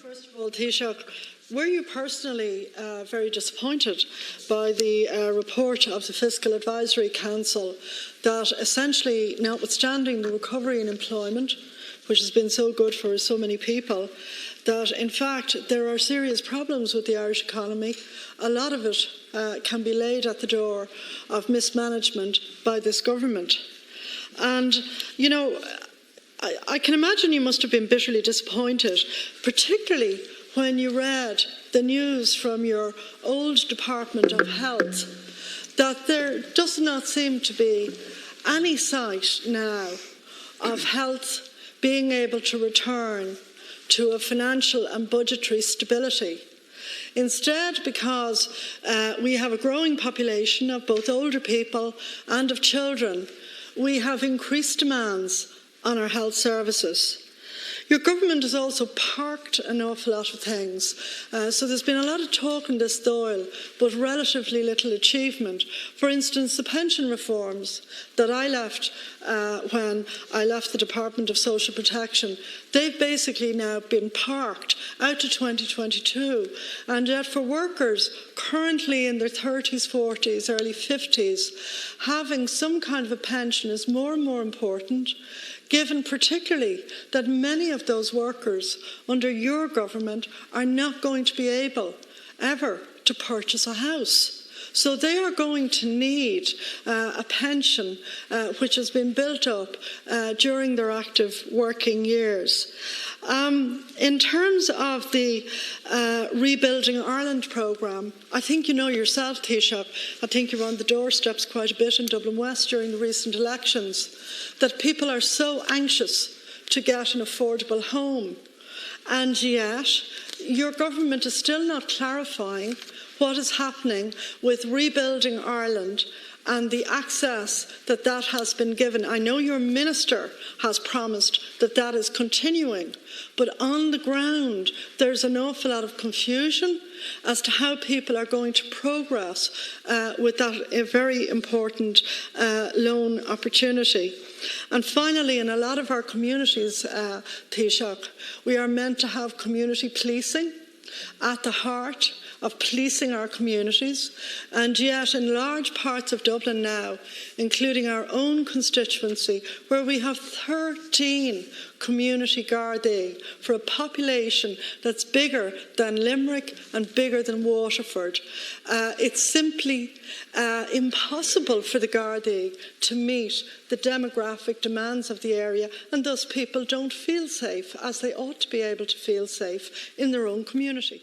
First of all, Taoiseach, were you personally very disappointed by the report of the Fiscal Advisory Council that essentially, notwithstanding the recovery in employment, which has been so good for so many people, that in fact there are serious problems with the Irish economy? A lot of it can be laid at the door of mismanagement by this government. And, you know, I can imagine you must have been bitterly disappointed, particularly when you read the news from your old Department of Health that there does not seem to be any sight now of health being able to return to a financial and budgetary stability. Instead, because we have a growing population of both older people and of children, we have increased demands on our health services. Your government has also parked an awful lot of things. So there's been a lot of talk in this Dáil, but relatively little achievement. For instance, the pension reforms that I left when I left the Department of Social Protection, they've basically now been parked out to 2022. And yet for workers currently in their 30s, 40s, early 50s, having some kind of a pension is more and more important, given particularly that many of those workers under your government are not going to be able ever to purchase a house. So they are going to need a pension which has been built up during their active working years. In terms of the Rebuilding Ireland programme, I think you know yourself, Taoiseach, I think you were on the doorsteps quite a bit in Dublin West during the recent elections, that people are so anxious to get an affordable home. And yet, your government is still not clarifying what is happening with Rebuilding Ireland and the access that that has been given. I know your minister has promised that that is continuing, but on the ground there's an awful lot of confusion as to how people are going to progress with that very important loan opportunity. And finally, in a lot of our communities, Taoiseach, we are meant to have community policing at the heart of policing our communities, and yet in large parts of Dublin now, including our own constituency, where we have 13 community Gardaí for a population that's bigger than Limerick and bigger than Waterford, it's simply impossible for the Gardaí to meet the demographic demands of the area, and thus people don't feel safe as they ought to be able to feel safe in their own community.